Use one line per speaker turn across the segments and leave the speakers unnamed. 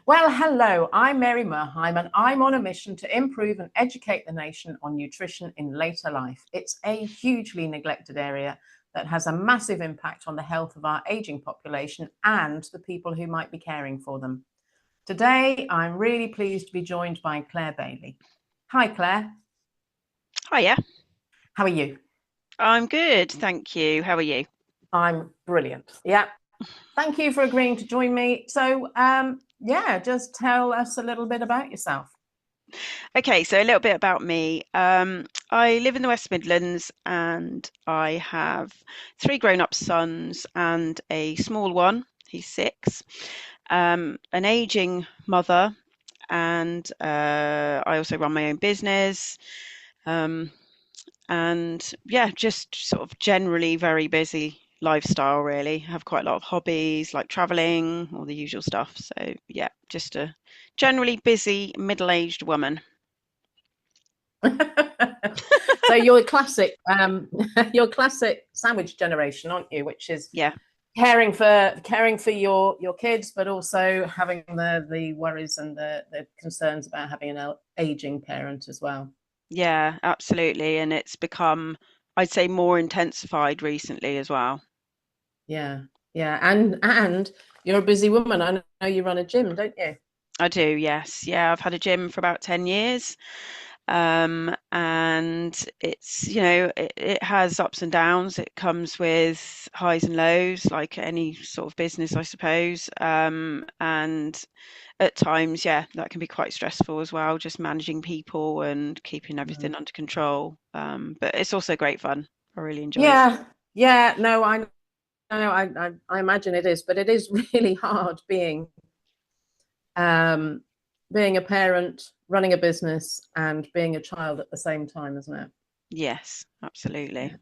Well, hello, I'm Mary Merheim, and I'm on a mission to improve and educate the nation on nutrition in later life. It's a hugely neglected area that has a massive impact on the health of our aging population and the people who might be caring for them. Today, I'm really pleased to be joined by Clare Bailey. Hi, Clare.
Hiya,
How are you?
I'm good, thank you. How are you?
I'm brilliant. Yeah. Thank you for agreeing to join me. So, just tell us a little bit about yourself.
Okay, so a little bit about me. I live in the West Midlands and I have three grown-up sons and a small one. He's six. An aging mother, and I also run my own business. Um, and yeah, just sort of generally very busy lifestyle, really. Have quite a lot of hobbies like traveling, all the usual stuff. So yeah, just a generally busy middle-aged woman.
So you're a classic, your classic sandwich generation, aren't you? Which is
Yeah,
caring for your kids, but also having the worries and the concerns about having an aging parent as well.
yeah, absolutely. And it's become, I'd say, more intensified recently as well.
Yeah, yeah, and you're a busy woman. I know you run a gym, don't you?
I do, yes. Yeah, I've had a gym for about 10 years. And it's, it has ups and downs. It comes with highs and lows, like any sort of business, I suppose. And at times, yeah, that can be quite stressful as well, just managing people and keeping
Mm.
everything under control. But it's also great fun. I really enjoy it.
Yeah, yeah. No, I imagine it is, but it is really hard um, being a parent, running a business, and being a child at the same time, isn't it?
Yes,
Yeah.
absolutely.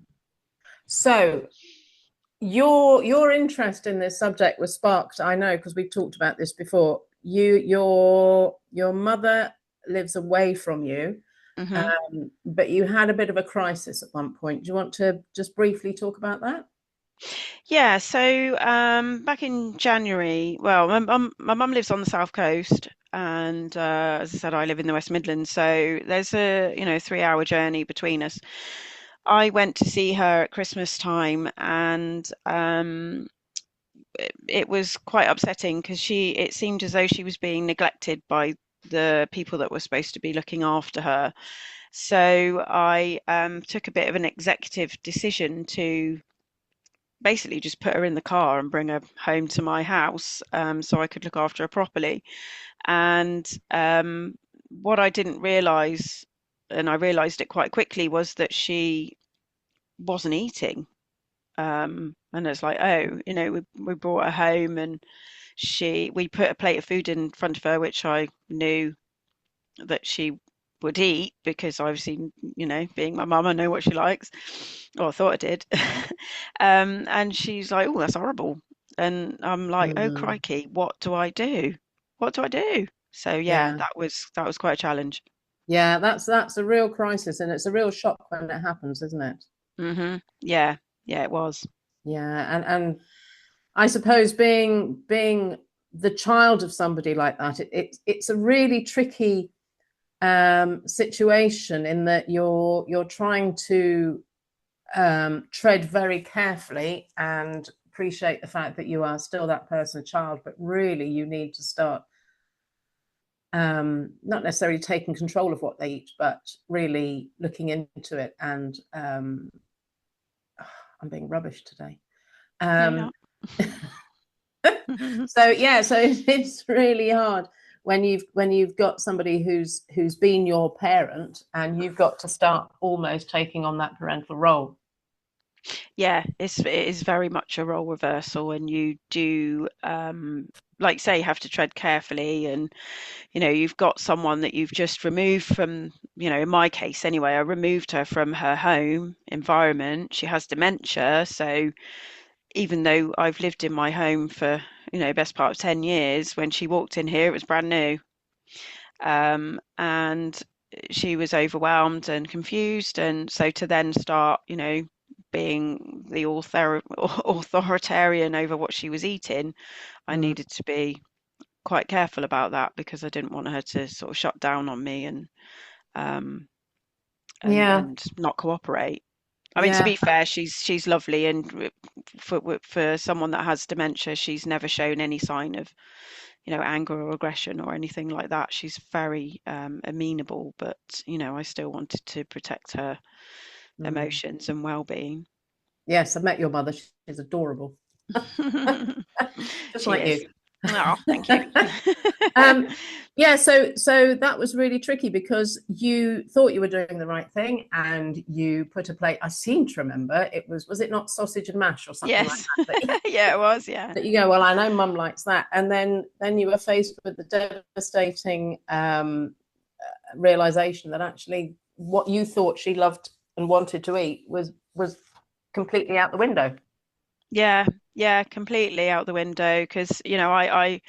So your interest in this subject was sparked, I know, because we've talked about this before. Your mother lives away from you,
Hmm.
but you had a bit of a crisis at one point. Do you want to just briefly talk about that?
Yeah, so back in January, well, my mum lives on the south coast, and as I said, I live in the West Midlands, so there's a 3-hour journey between us. I went to see her at Christmas time, and it was quite upsetting because it seemed as though she was being neglected by the people that were supposed to be looking after her. So I took a bit of an executive decision to basically just put her in the car and bring her home to my house, so I could look after her properly. And what I didn't realize, and I realized it quite quickly, was that she wasn't eating. And it's like, oh, we brought her home and we put a plate of food in front of her, which I knew that she would eat because obviously, being my mum, I know what she likes, or I thought I did. And she's like, "Oh, that's horrible." And I'm like, "Oh,
Mm,
crikey, what do I do? What do I do?" So yeah,
yeah,
that was quite a challenge.
yeah. That's a real crisis, and it's a real shock when it happens, isn't it?
Yeah, yeah, it was.
Yeah, and I suppose being the child of somebody like that, it's a really tricky situation in that you're trying to tread very carefully and appreciate the fact that you are still that person, a child, but really you need to start not necessarily taking control of what they eat, but really looking into it. And I'm being rubbish today.
Yeah.
Um, so it's really hard when you've got somebody who's been your parent and you've got to start almost taking on that parental role.
Yeah, it is very much a role reversal, and you do, like say, have to tread carefully, and you've got someone that you've just removed from, in my case anyway, I removed her from her home environment. She has dementia, so even though I've lived in my home for, best part of 10 years, when she walked in here, it was brand new. And she was overwhelmed and confused. And so to then start, being the authoritarian over what she was eating, I
Mm,
needed to be quite careful about that because I didn't want her to sort of shut down on me um,
Yeah,
and not cooperate. I mean, to
yeah.
be fair, she's lovely, and for someone that has dementia, she's never shown any sign of, anger or aggression or anything like that. She's very amenable, but I still wanted to protect her
Mm.
emotions and well-being.
Yes, I've met your mother. She's adorable, just
She
like
is.
you.
Oh, thank you.
um, yeah, so that was really tricky because you thought you were doing the right thing and you put a plate. I seem to remember was it not sausage and mash or something like
Yes.
that?
Yeah, it was. Yeah.
That you go, well, I know Mum likes that, and then you were faced with the devastating realization that actually what you thought she loved and wanted to eat was completely out the window.
Yeah, yeah, completely out the window because I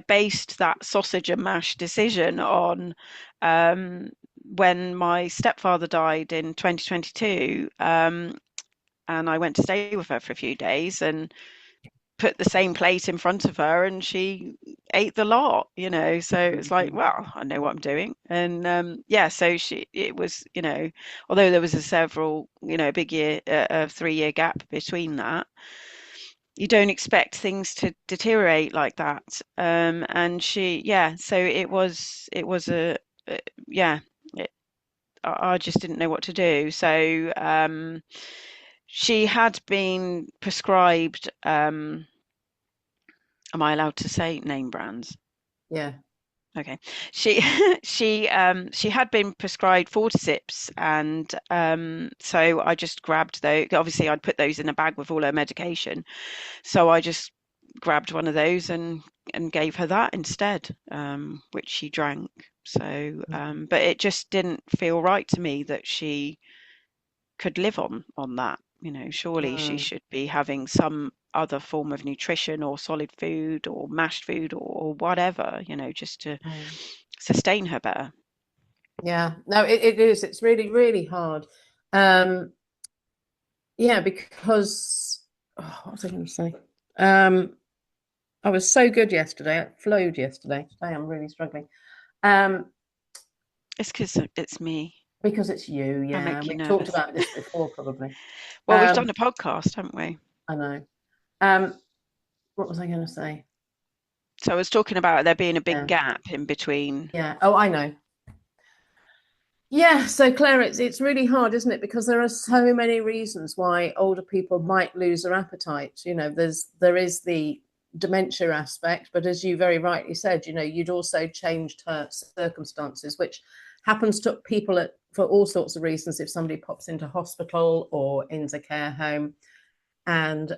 based that sausage and mash decision on when my stepfather died in 2022, and I went to stay with her for a few days and put the same plate in front of her and she ate the lot. So it's like,
Mm-hmm.
well, I know what I'm doing. And yeah, so it was, although there was a several, big year, a 3-year gap between that, you don't expect things to deteriorate like that. And yeah, so it was yeah, it, I just didn't know what to do. So she had been prescribed, am I allowed to say name brands?
Yeah.
Okay. She she had been prescribed Fortisips, and so I just grabbed those. Obviously, I'd put those in a bag with all her medication. So I just grabbed one of those and gave her that instead, which she drank. So, but it just didn't feel right to me that she could live on that. Surely she
Mm.
should be having some other form of nutrition or solid food or mashed food or whatever, just to
Mm.
sustain her better.
Yeah, no, it is. It's really, really hard. Um, yeah, because what was I going to say? Um, I was so good yesterday. I flowed yesterday. Today I'm really struggling. Um,
It's because it's me.
because it's you,
I
yeah.
make
And
you
we've talked
nervous.
about this before, probably.
Well, we've done a podcast, haven't we?
I know. Um, what was I going to say?
So I was talking about there being a big
Yeah,
gap in between.
yeah. Oh, I know. Yeah, so Claire, it's really hard, isn't it? Because there are so many reasons why older people might lose their appetite. There is the dementia aspect, but as you very rightly said, you'd also changed her circumstances, which happens to people for all sorts of reasons. If somebody pops into hospital or into care home, and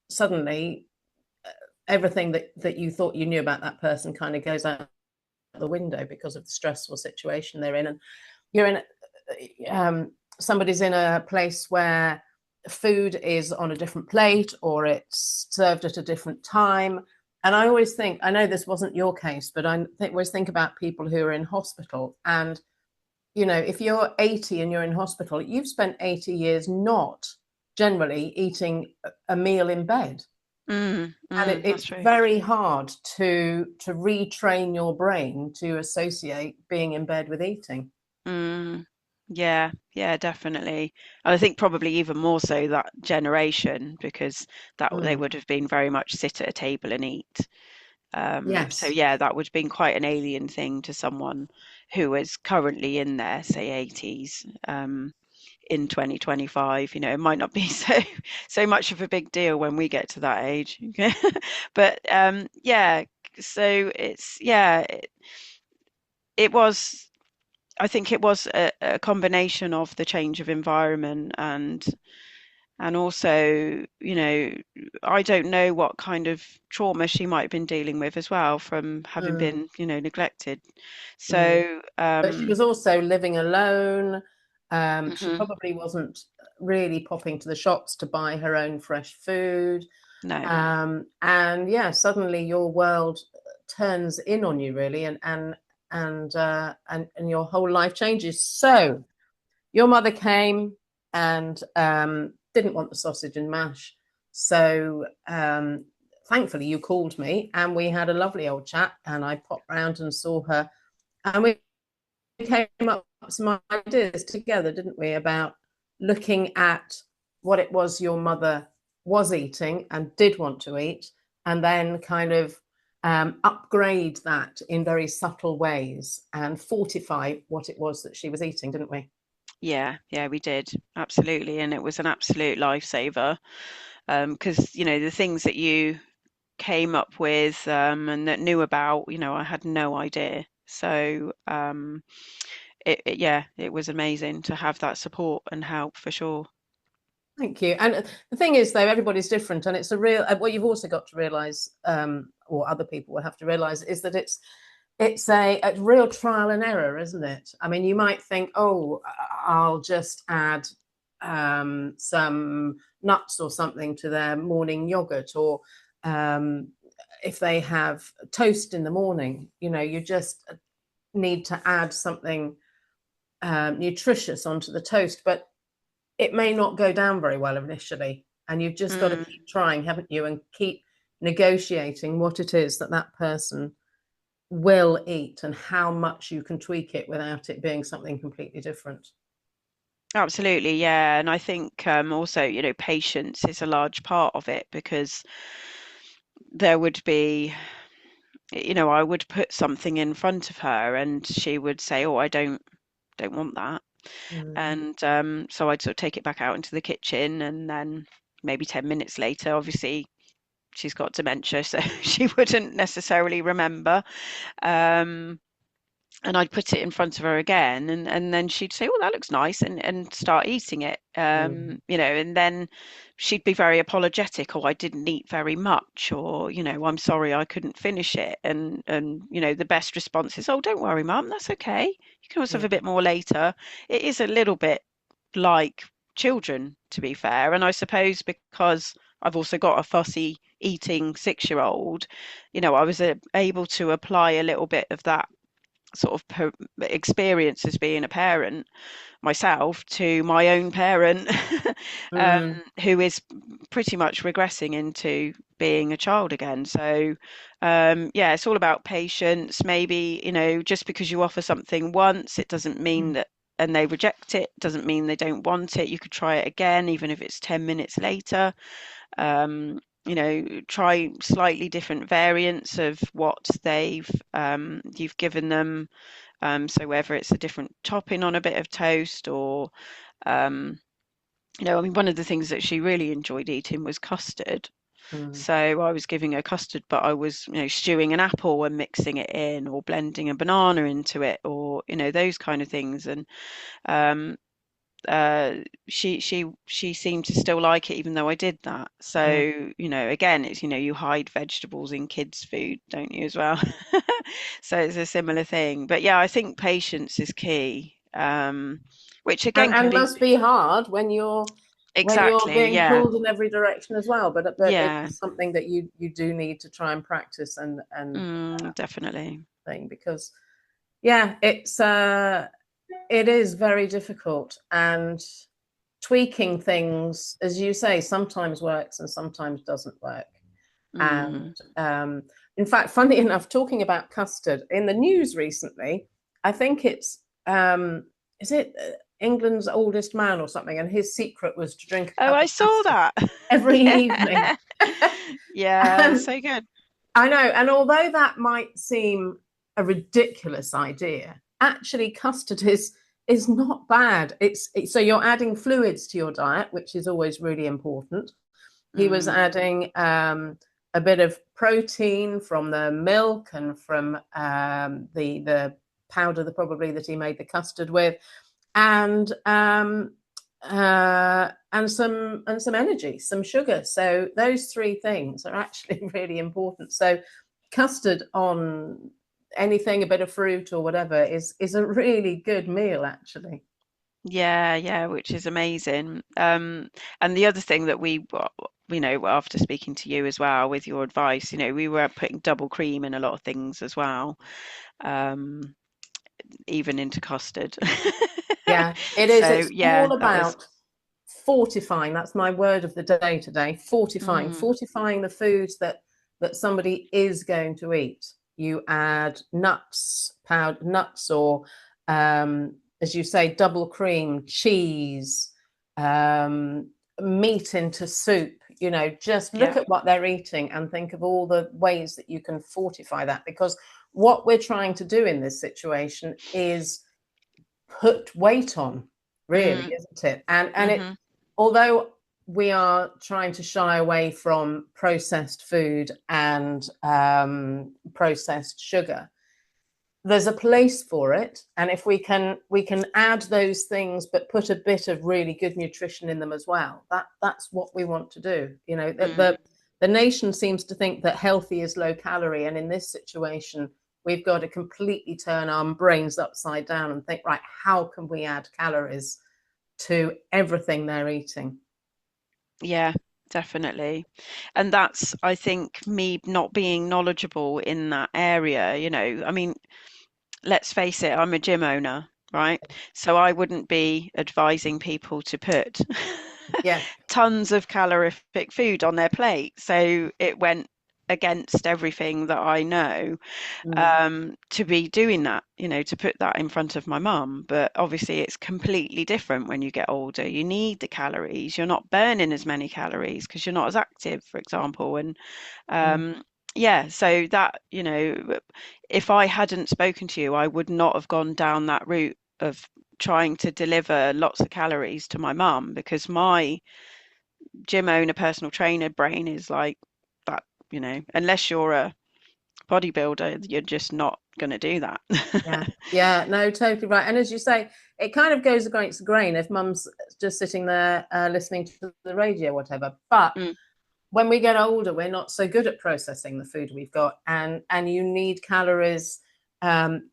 suddenly everything that you thought you knew about that person kind of goes out the window because of the stressful situation they're in, and you're in somebody's in a place where food is on a different plate or it's served at a different time. And I always think, I know this wasn't your case, but always think about people who are in hospital. And, if you're 80 and you're in hospital, you've spent 80 years not generally eating a meal in bed. And
That's
it's
true.
very hard to retrain your brain to associate being in bed with eating.
Mm, yeah, yeah, definitely. And I think probably even more so that generation because that they
Mm.
would have been very much sit at a table and eat. So
Yes.
yeah, that would have been quite an alien thing to someone who is currently in their, say, 80s, in 2025. It might not be so much of a big deal when we get to that age. But yeah, so it was. I think it was a combination of the change of environment and also, I don't know what kind of trauma she might have been dealing with as well from having
Mm.
been, neglected.
Mm.
So,
But she was also living alone. She
mhm,
probably wasn't really popping to the shops to buy her own fresh food.
no.
And yeah, suddenly your world turns in on you really, and your whole life changes. So your mother came and didn't want the sausage and mash. So thankfully you called me and we had a lovely old chat, and I popped round and saw her, and we came up with some ideas together, didn't we, about looking at what it was your mother was eating and did want to eat, and then kind of upgrade that in very subtle ways and fortify what it was that she was eating, didn't we?
Yeah, yeah, we did. Absolutely. And it was an absolute lifesaver. Because, the things that you came up with and that knew about, I had no idea. So yeah, it was amazing to have that support and help for sure.
Thank you. And the thing is, though, everybody's different, and it's a real. What you've also got to realise, or other people will have to realise, is that it's a real trial and error, isn't it? I mean, you might think, oh, I'll just add some nuts or something to their morning yogurt, or if they have toast in the morning, you just need to add something nutritious onto the toast, but it may not go down very well initially, and you've just got to
Mm,
keep trying, haven't you, and keep negotiating what it is that that person will eat and how much you can tweak it without it being something completely different.
absolutely, yeah. And I think also, patience is a large part of it because there would be, I would put something in front of her and she would say, "Oh, I don't want that."
Mm,
And so I'd sort of take it back out into the kitchen, and then maybe 10 minutes later, obviously she's got dementia, so she wouldn't necessarily remember. Um, and I'd put it in front of her again, and then she'd say, "Oh, that looks nice," and start eating it.
mm,
And then she'd be very apologetic, "Oh, I didn't eat very much," or, "I'm sorry I couldn't finish it." And the best response is, "Oh, don't worry, Mum, that's okay. You can always have
yeah.
a bit more later." It is a little bit like children, to be fair. And I suppose because I've also got a fussy eating 6-year-old, I was able to apply a little bit of that sort of experience as being a parent myself to my own parent, um,
Mm,
who is pretty much regressing into being a child again. So yeah, it's all about patience. Maybe, just because you offer something once, it doesn't mean
mm,
that, and they reject it, doesn't mean they don't want it. You could try it again, even if it's 10 minutes later. Try slightly different variants of what you've given them. So whether it's a different topping on a bit of toast, or um, I mean, one of the things that she really enjoyed eating was custard.
mm.
So I was giving her custard, but I was, stewing an apple and mixing it in, or blending a banana into it, or those kind of things. And um, uh, she seemed to still like it, even though I did that.
Yeah.
So, again, it's, you hide vegetables in kids' food, don't you, as well? So it's a similar thing. But yeah, I think patience is key, which
and
again can
and
be
must be hard when you're
exactly,
being
yeah,
pulled in every direction as well, but
yeah,
it's something that you do need to try and practice and
definitely.
thing, because yeah, it is very difficult, and tweaking things, as you say, sometimes works and sometimes doesn't work. And
Mm.
in fact, funny enough, talking about custard in the news recently, I think it's is it England's oldest man or something, and his secret was to drink a
Oh,
cup
I
of
saw
custard
that.
every evening.
Yeah. Yeah,
And
so good.
I know, and although that might seem a ridiculous idea, actually custard is not bad. So you're adding fluids to your diet, which is always really important. He was
Mm.
adding a bit of protein from the milk and from the powder, probably that he made the custard with, and some energy, some sugar. So those three things are actually really important. So custard on anything, a bit of fruit or whatever, is a really good meal, actually.
Yeah, yeah, which is amazing. And the other thing that after speaking to you as well with your advice, we were putting double cream in a lot of things as well, um, even into custard.
Yeah, it is.
So
It's
yeah,
all
that was,
about fortifying. That's my word of the day today. Fortifying,
mm,
fortifying the foods that that somebody is going to eat. You add nuts, powdered nuts, or as you say, double cream, cheese, meat into soup. Just look
Yeah.
at what they're eating and think of all the ways that you can fortify that, because what we're trying to do in this situation is put weight on, really, isn't it? And it, although we are trying to shy away from processed food and processed sugar, there's a place for it. And if we can add those things but put a bit of really good nutrition in them as well, that's what we want to do. The nation seems to think that healthy is low calorie, and in this situation we've got to completely turn our brains upside down and think, right, how can we add calories to everything they're eating?
Yeah, definitely. And that's, I think, me not being knowledgeable in that area, I mean, let's face it, I'm a gym owner, right? So I wouldn't be advising people to put
Yeah.
tons of calorific food on their plate. So it went against everything that I know, to be doing that, to put that in front of my mum. But obviously, it's completely different when you get older. You need the calories. You're not burning as many calories because you're not as active, for example. And yeah, so that, if I hadn't spoken to you, I would not have gone down that route of trying to deliver lots of calories to my mum, because my gym owner, personal trainer brain is like that, unless you're a bodybuilder, you're just not going to do that.
Yeah, no, totally right. And as you say, it kind of goes against the grain if mum's just sitting there listening to the radio or whatever. But when we get older, we're not so good at processing the food we've got, and you need calories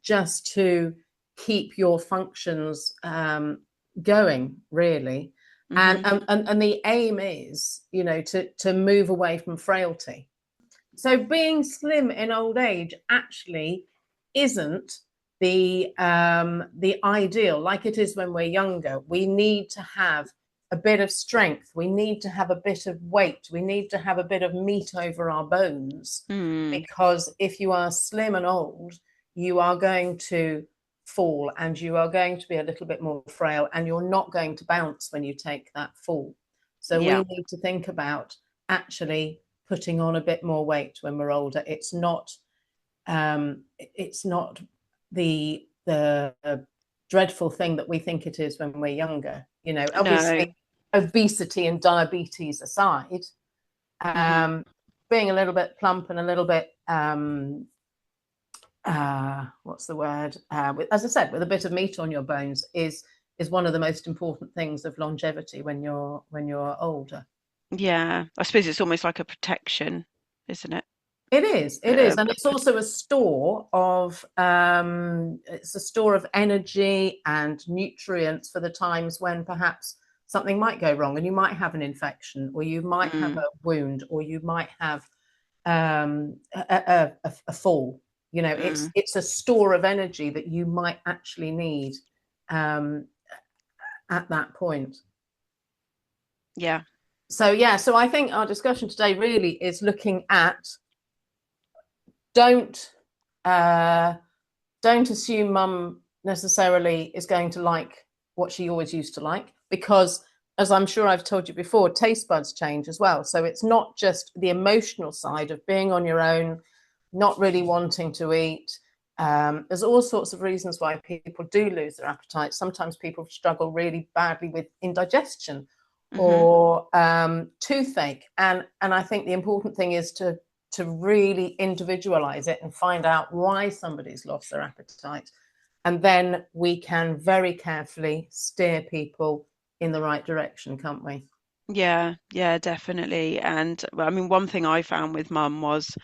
just to keep your functions going, really. And the aim is, to move away from frailty. So being slim in old age actually isn't the ideal like it is when we're younger. We need to have a bit of strength. We need to have a bit of weight. We need to have a bit of meat over our bones, because if you are slim and old, you are going to fall and you are going to be a little bit more frail, and you're not going to bounce when you take that fall. So we need to think about actually putting on a bit more weight when we're older. It's not the dreadful thing that we think it is when we're younger. Obviously,
No.
obesity and diabetes aside, being a little bit plump and a little bit what's the word? As I said, with a bit of meat on your bones is one of the most important things of longevity when you're older.
Yeah, I suppose it's almost like a protection, isn't it?
It is, and it's also a store of energy and nutrients for the times when perhaps something might go wrong and you might have an infection, or you might have a wound, or you might have a fall. It's a store of energy that you might actually need at that point.
Yeah.
So I think our discussion today really is looking at, don't assume mum necessarily is going to like what she always used to like, because, as I'm sure I've told you before, taste buds change as well. So it's not just the emotional side of being on your own, not really wanting to eat. There's all sorts of reasons why people do lose their appetite. Sometimes people struggle really badly with indigestion or toothache. And I think the important thing is to really individualize it and find out why somebody's lost their appetite. And then we can very carefully steer people in the right direction, can't we?
Yeah, definitely. And I mean, one thing I found with mum was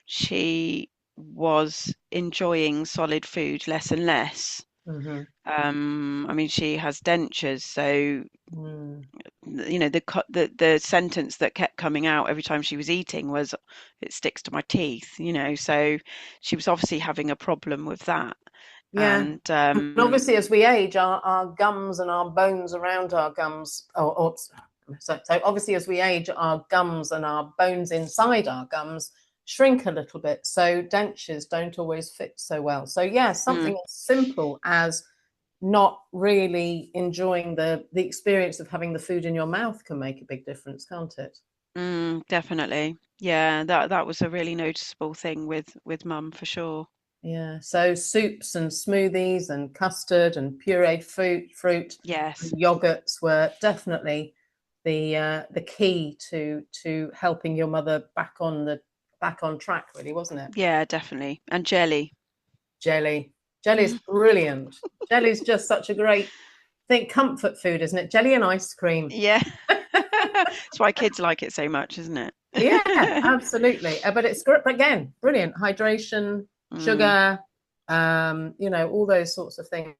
she was enjoying solid food less and less. I mean, she has dentures, so the sentence that kept coming out every time she was eating was, "It sticks to my teeth," So she was obviously having a problem with that.
Yeah.
And
obviously, as we age, our gums and our bones around our gums, so obviously, as we age, our gums and our bones inside our gums shrink a little bit, so dentures don't always fit so well. So yeah, something as simple as not really enjoying the experience of having the food in your mouth can make a big difference, can't it?
Definitely. Yeah, that was a really noticeable thing with mum for sure.
Yeah, so soups and smoothies and custard and pureed fruit and
Yes.
yogurts were definitely the key to helping your mother back on track, really, wasn't it?
Yeah, definitely. And jelly.
Jelly. Jelly's brilliant. Jelly's just such a great think comfort food, isn't it? Jelly and ice cream.
Yeah. That's why kids like it so much, isn't
Yeah,
it?
absolutely. But it's again, brilliant hydration,
Mm,
sugar, all those sorts of things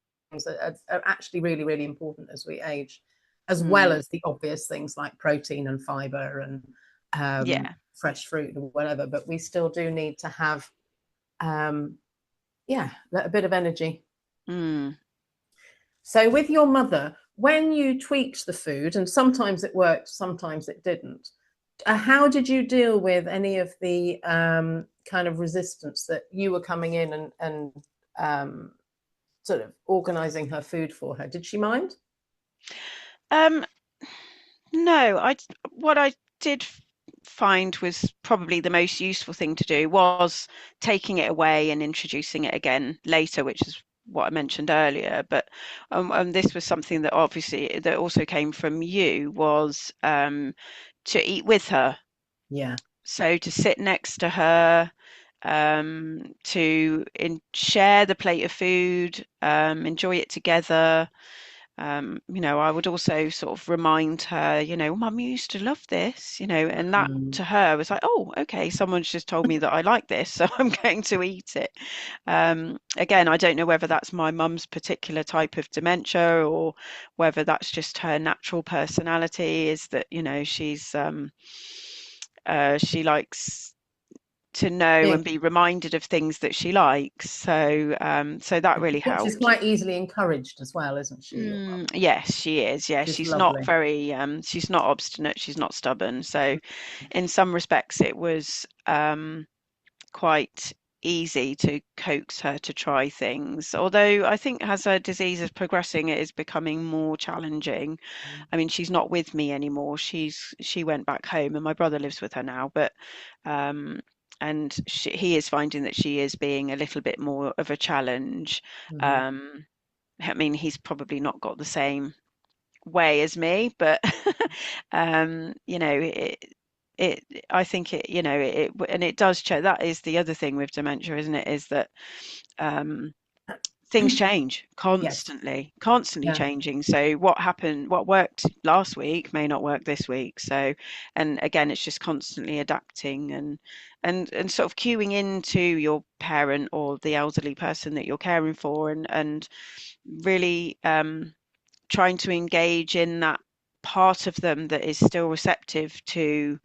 are actually really, really important as we age, as well
mm,
as the obvious things like protein and fiber and
yeah.
fresh fruit or whatever. But we still do need to have, yeah, a bit of energy.
Mm.
So with your mother, when you tweaked the food, and sometimes it worked, sometimes it didn't, how did you deal with any of the kind of resistance that you were coming in and sort of organizing her food for her? Did she mind?
Um, no, what I did find was probably the most useful thing to do was taking it away and introducing it again later, which is what I mentioned earlier. But this was something that obviously that also came from you was to eat with her.
Yeah.
So to sit next to her, share the plate of food, enjoy it together. I would also sort of remind her, Mum, you used to love this, and that
Mm.
to her was like, oh, okay, someone's just told me that I like this, so I'm going to eat it. Again, I don't know whether that's my mum's particular type of dementia or whether that's just her natural personality, is that, she likes to know
Yeah.
and be reminded of things that she likes. So that really
She's
helped.
quite easily encouraged as well, isn't she? Your mum?
Yes, she is. Yeah,
She's
she's not
lovely.
very, she's not obstinate, she's not stubborn. So in some respects, it was quite easy to coax her to try things. Although I think as her disease is progressing, it is becoming more challenging. I mean, she's not with me anymore. She went back home, and my brother lives with her now. But um, and he is finding that she is being a little bit more of a challenge.
Mm-hmm.
Um, I mean, he's probably not got the same way as me, but it I think and it does change. That is the other thing with dementia, isn't it? Is that um things change
Yes.
constantly
Yeah.
changing. So what worked last week may not work this week. So, and again, it's just constantly adapting and sort of cueing into your parent or the elderly person that you're caring for and really trying to engage in that part of them that is still receptive to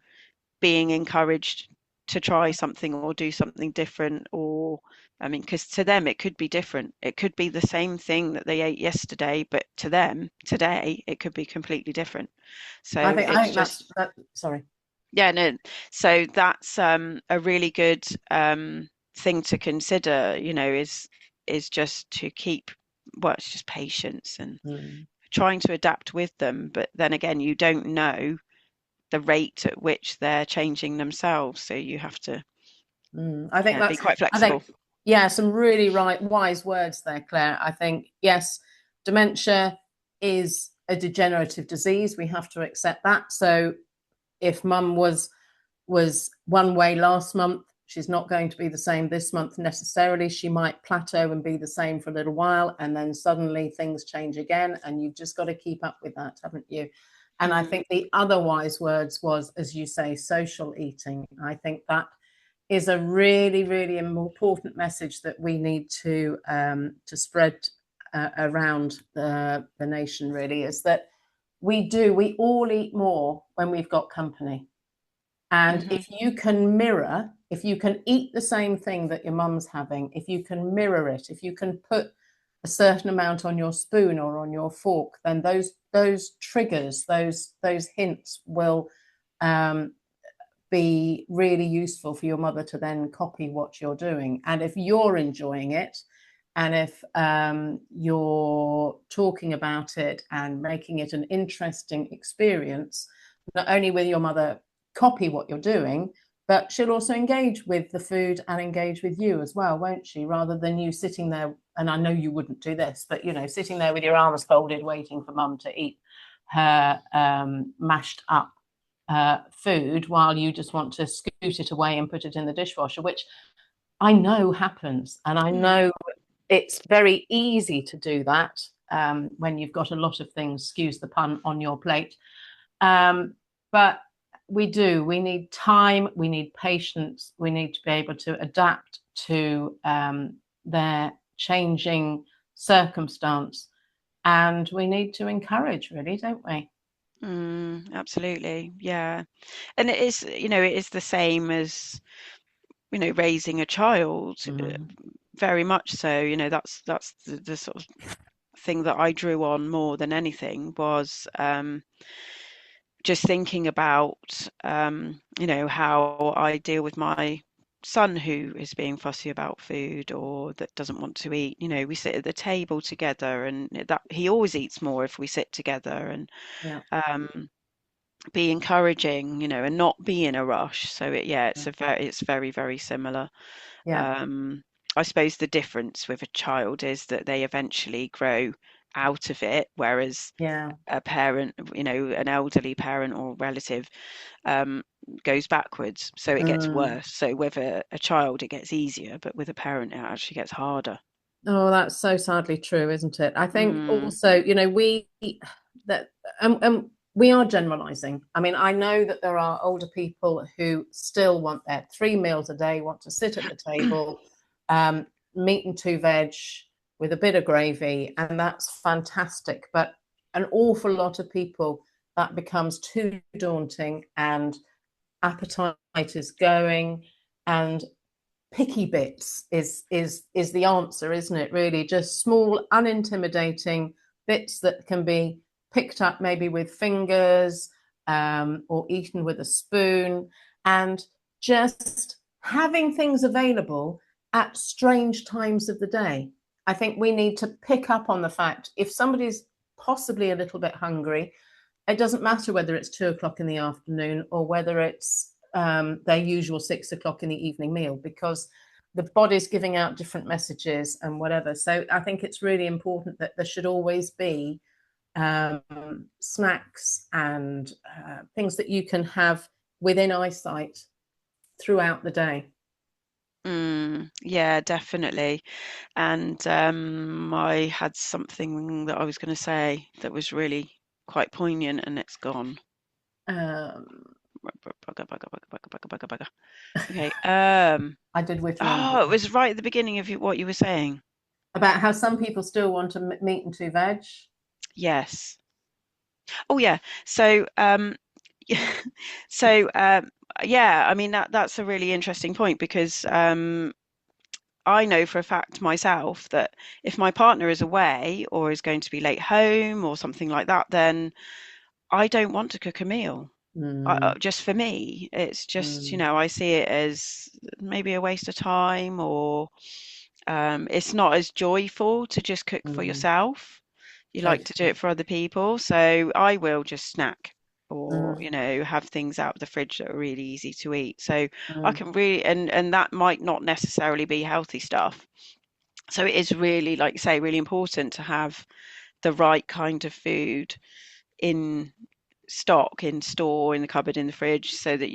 being encouraged to try something or do something different. Or I mean, because to them it could be different, it could be the same thing that they ate yesterday, but to them today it could be completely different. So
I
it's
think that's
just,
that. Sorry.
yeah, no, so that's a really good thing to consider, is just to keep, well, it's just patience and
Mm.
trying to adapt with them. But then again, you don't know the rate at which they're changing themselves, so you have to,
I think
yeah, be
that's,
quite
I think,
flexible.
yeah, some really wise words there, Claire. I think, yes, dementia is a degenerative disease. We have to accept that. So if mum was one way last month, she's not going to be the same this month necessarily. She might plateau and be the same for a little while, and then suddenly things change again, and you've just got to keep up with that, haven't you? And I
Mm,
think the other wise words was, as you say, social eating. I think that is a really, really important message that we need to spread around the nation. Really, is that we all eat more when we've got company, and
hmm
if you can eat the same thing that your mum's having, if you can mirror it, if you can put a certain amount on your spoon or on your fork, then those triggers, those hints will um, be really useful for your mother to then copy what you're doing. And if you're enjoying it, and if you're talking about it and making it an interesting experience, not only will your mother copy what you're doing, but she'll also engage with the food and engage with you as well, won't she? Rather than you sitting there, and I know you wouldn't do this, but sitting there with your arms folded, waiting for mum to eat her mashed up food while you just want to scoot it away and put it in the dishwasher, which I know happens. And I know it's very easy to do that when you've got a lot of things, excuse the pun, on your plate. But we need time, we need patience, we need to be able to adapt to their changing circumstance. And we need to encourage, really, don't we?
Absolutely. Yeah. And it is the same as, raising a child, very much so. That's the sort of thing that I drew on more than anything was just thinking about, how I deal with my son who is being fussy about food or that doesn't want to eat. We sit at the table together, and that he always eats more if we sit together, and
Yeah.
be encouraging, and not be in a rush. So it's very, very similar.
Yeah.
I suppose the difference with a child is that they eventually grow out of it, whereas
Yeah.
a parent, an elderly parent or relative, goes backwards, so it gets worse. So with a child, it gets easier, but with a parent, it actually gets harder.
Oh, that's so sadly true, isn't it? I think
Mm,
also, that we are generalizing. I mean, I know that there are older people who still want their 3 meals a day, want to sit at the table, um, meat and two veg with a bit of gravy, and that's fantastic. But an awful lot of people, that becomes too daunting, and appetite is going, and picky bits is the answer, isn't it? Really, just small, unintimidating bits that can be picked up maybe with fingers, or eaten with a spoon, and just having things available at strange times of the day. I think we need to pick up on the fact if somebody's possibly a little bit hungry, it doesn't matter whether it's 2 o'clock in the afternoon or whether it's their usual 6 o'clock in the evening meal, because the body's giving out different messages and whatever. So I think it's really important that there should always be snacks and things that you can have within eyesight throughout the day.
yeah, definitely. And I had something that I was going to say that was really quite poignant, and it's gone.
Um,
Bugger, bugger, bugger, bugger, bugger, bugger, bugger. Okay.
I did which one?
Oh, it was right at the beginning of what you were saying.
About how some people still want to meat and two veg.
Yes. Oh, yeah. So, so yeah. I mean that's a really interesting point because I know for a fact myself that if my partner is away or is going to be late home or something like that, then I don't want to cook a meal.
Mm,
Just for me, it's just,
mm,
I see it as maybe a waste of time, or it's not as joyful to just cook for
mm,
yourself. You like to do
totally.
it for other people. So I will just snack or,
Mm,
have things out of the fridge that are really easy to eat. So I
mm,
can really, and that might not necessarily be healthy stuff. So it is really, like you say, really important to have the right kind of food in stock, in store, in the cupboard, in the fridge, so that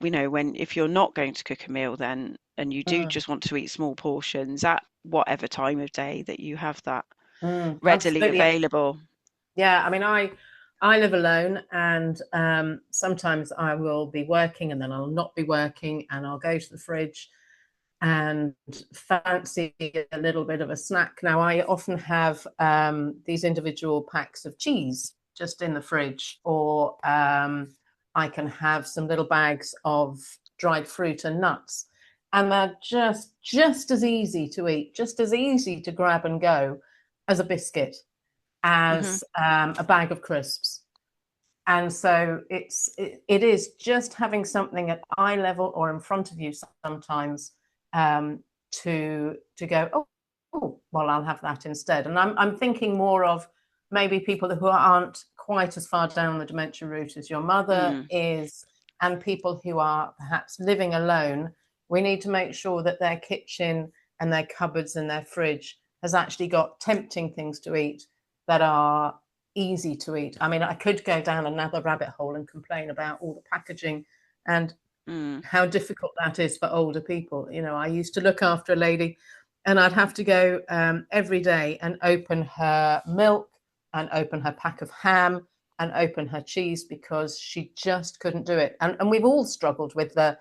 when if you're not going to cook a meal, then and you do
mm,
just want to eat small portions at whatever time of day, that you have that readily
absolutely.
available.
Yeah, I mean, I live alone, and sometimes I will be working, and then I'll not be working, and I'll go to the fridge and fancy a little bit of a snack. Now, I often have these individual packs of cheese just in the fridge, or I can have some little bags of dried fruit and nuts, and they're just as easy to eat, just as easy to grab and go as a biscuit,
Hmm.
as a bag of crisps. And so it is just having something at eye level or in front of you sometimes, to go, oh, well, I'll have that instead. And I'm thinking more of maybe people who aren't quite as far down the dementia route as your mother is, and people who are perhaps living alone. We need to make sure that their kitchen and their cupboards and their fridge has actually got tempting things to eat that are easy to eat. I mean, I could go down another rabbit hole and complain about all the packaging and how difficult that is for older people. You know, I used to look after a lady, and I'd have to go every day and open her milk and open her pack of ham and open her cheese, because she just couldn't do it. And we've all struggled with the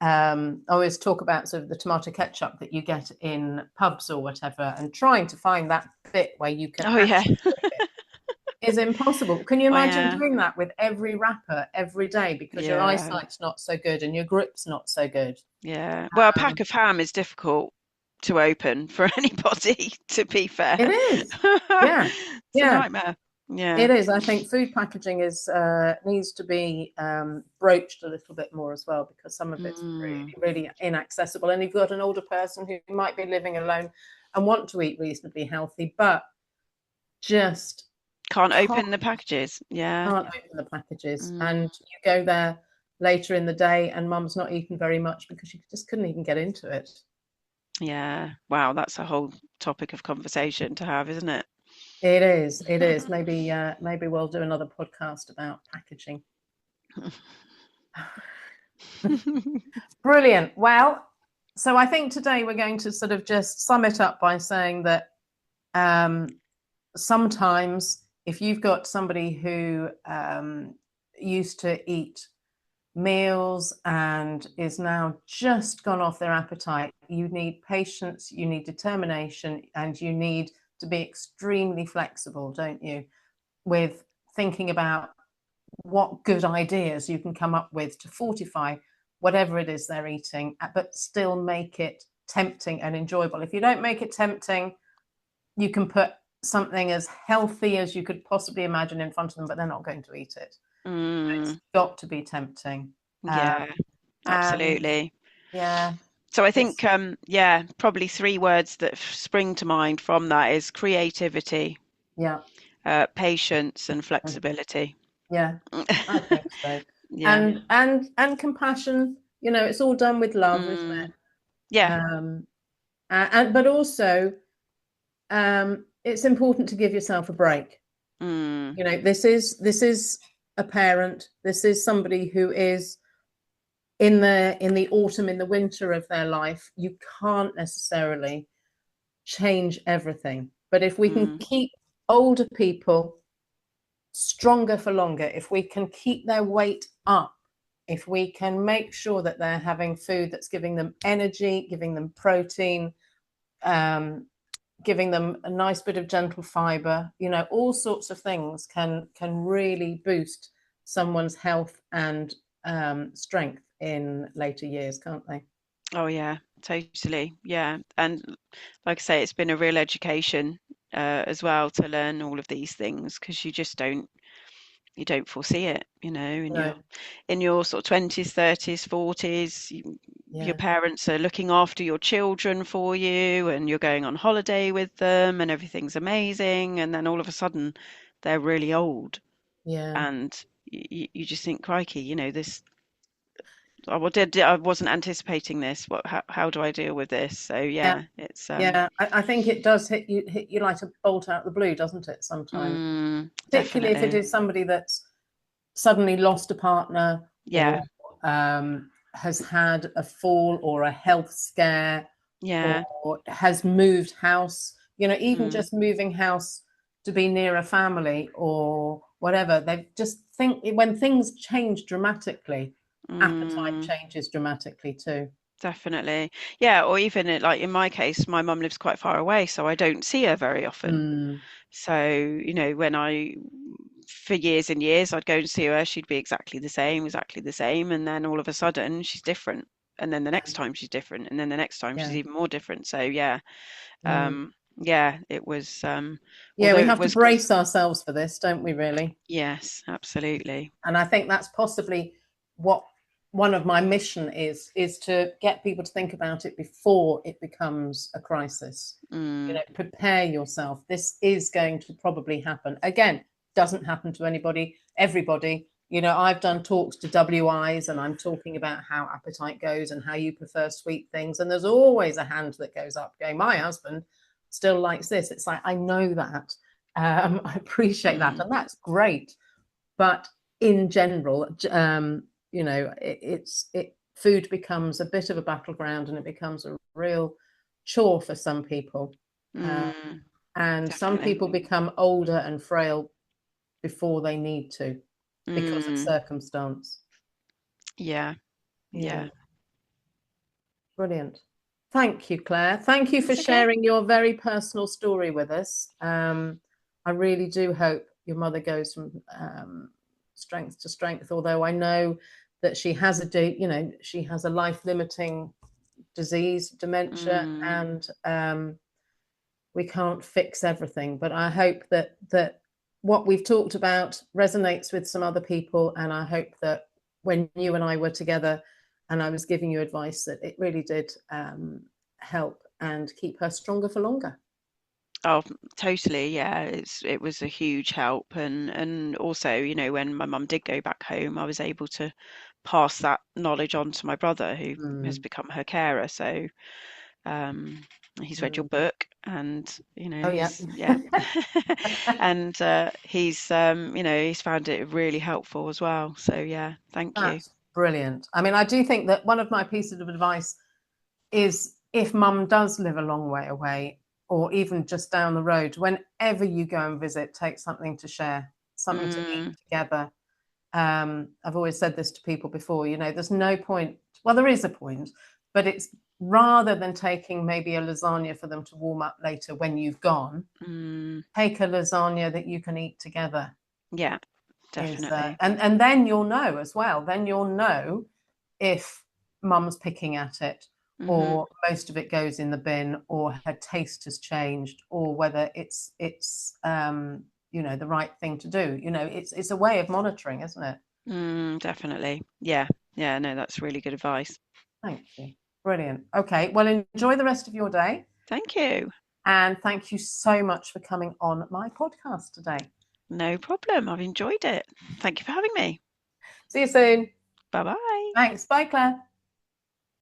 I always talk about sort of the tomato ketchup that you get in pubs or whatever, and trying to find that bit where you can
Oh yeah.
actually cook it is impossible. Can you
Oh
imagine
yeah.
doing that with every wrapper every day, because your
Yeah.
eyesight's not so good and your grip's not so good?
Yeah. Well, a pack
Um,
of ham is difficult to open for anybody, to be fair.
it is, yeah,
It's a
yeah.
nightmare. Yeah.
It is. I think food packaging is needs to be broached a little bit more as well, because some of it's really,
Mm.
really inaccessible. And you've got an older person who might be living alone and want to eat reasonably healthy, but just
Can't
can't
open the packages. Yeah.
can't open the packages.
Mm.
And you go there later in the day, and mum's not eaten very much because she just couldn't even get into it.
Yeah. Wow, that's a whole topic of conversation to have, isn't it?
It is. It is. Maybe we'll do another podcast about packaging. Brilliant. Well, so I think today we're going to sort of just sum it up by saying that sometimes if you've got somebody who used to eat meals and is now just gone off their appetite, you need patience, you need determination, and you need to be extremely flexible, don't you, with thinking about what good ideas you can come up with to fortify whatever it is they're eating, but still make it tempting and enjoyable. If you don't make it tempting, you can put something as healthy as you could possibly imagine in front of them, but they're not going to eat it. It's
Mm.
got to be tempting.
Yeah,
And
absolutely.
yeah,
So I
it's
think, yeah, probably three words that spring to mind from that is creativity,
yeah,
patience, and flexibility.
yeah, I think so.
Yeah.
And compassion, you know, it's all done with love, isn't
Mm.
it?
Yeah.
And but also it's important to give yourself a break.
Mm.
You know, this is a parent. This is somebody who is in the autumn, in the winter of their life. You can't necessarily change everything, but if we can
Mm.
keep older people stronger for longer, if we can keep their weight up, if we can make sure that they're having food that's giving them energy, giving them protein, um, giving them a nice bit of gentle fiber, you know, all sorts of things can really boost someone's health and strength in later years, can't they?
Oh yeah, totally. Yeah. And like I say, it's been a real education as well to learn all of these things, because you don't foresee it,
No,
in your sort of 20s, 30s, 40s, your
yeah,
parents are looking after your children for you, and you're going on holiday with them, and everything's amazing, and then all of a sudden they're really old,
yeah.
and you just think, crikey, this I wasn't anticipating this. How do I deal with this? So
Yeah,
yeah, it's
yeah. I think it does hit you like a bolt out of the blue, doesn't it? Sometimes, particularly if it
definitely.
is somebody that's suddenly lost a partner,
Yeah,
or has had a fall or a health scare,
yeah.
or has moved house. You know, even
Mm,
just moving house to be near a family or whatever. They just think when things change dramatically, appetite
mm.
changes dramatically too.
Definitely. Yeah, or even like in my case, my mum lives quite far away, so I don't see her very often.
Mm,
So, when for years and years, I'd go and see her, she'd be exactly the same. And then all of a sudden, she's different. And then the next time she's different. And then the next time she's
yeah.
even more different. So, yeah,
Mm.
yeah, it was,
Yeah,
although
we
it
have to
was,
brace ourselves for this, don't we, really?
yes, absolutely.
And I think that's possibly what one of my mission is to get people to think about it before it becomes a crisis. You
Mm,
know, prepare yourself. This is going to probably happen. Again, doesn't happen to anybody, everybody. You know, I've done talks to WIs and I'm talking about how appetite goes and how you prefer sweet things. And there's always a hand that goes up going, my husband still likes this. It's like, I know that. I appreciate that.
mm,
And that's great. But in general, you know, food becomes a bit of a battleground and it becomes a real chore for some people. Uh,
mm,
and some
definitely.
people become older and frail before they need to because of
Mm,
circumstance.
yeah,
Yeah,
yeah.
brilliant. Thank you, Claire. Thank you for
That's okay.
sharing your very personal story with us. I really do hope your mother goes from strength to strength, although I know that she has you know, she has a life limiting disease, dementia,
Mm,
and we can't fix everything. But I hope that what we've talked about resonates with some other people, and I hope that when you and I were together and I was giving you advice, that it really did help and keep her stronger for longer.
oh, totally. Yeah, it was a huge help, and also, you know, when my mum did go back home, I was able to pass that knowledge on to my brother, who has
Mm,
become her carer. So, um, he's read your
mm.
book, and you know,
Oh yeah.
he's yeah, and he's you know, he's found it really helpful as well. So yeah, thank you.
That's brilliant. I mean, I do think that one of my pieces of advice is if mum does live a long way away or even just down the road, whenever you go and visit, take something to share, something to eat
Mm,
together. I've always said this to people before, you know, there's no point, well, there is a point, but it's rather than taking maybe a lasagna for them to warm up later when you've gone,
mm,
take a lasagna that you can eat together
yeah,
is
definitely.
and then you'll know as well, then you'll know if mum's picking at it
Hmm.
or most of it goes in the bin or her taste has changed or whether it's you know, the right thing to do. You know, it's a way of monitoring, isn't it?
Mm, definitely. Yeah, yeah. No, that's really good advice.
Thank you. Brilliant. Okay, well, enjoy the rest of your day
Thank you.
and thank you so much for coming on my podcast today.
No problem. I've enjoyed it. Thank you for having me.
See you soon.
Bye bye.
Thanks. Bye, Claire.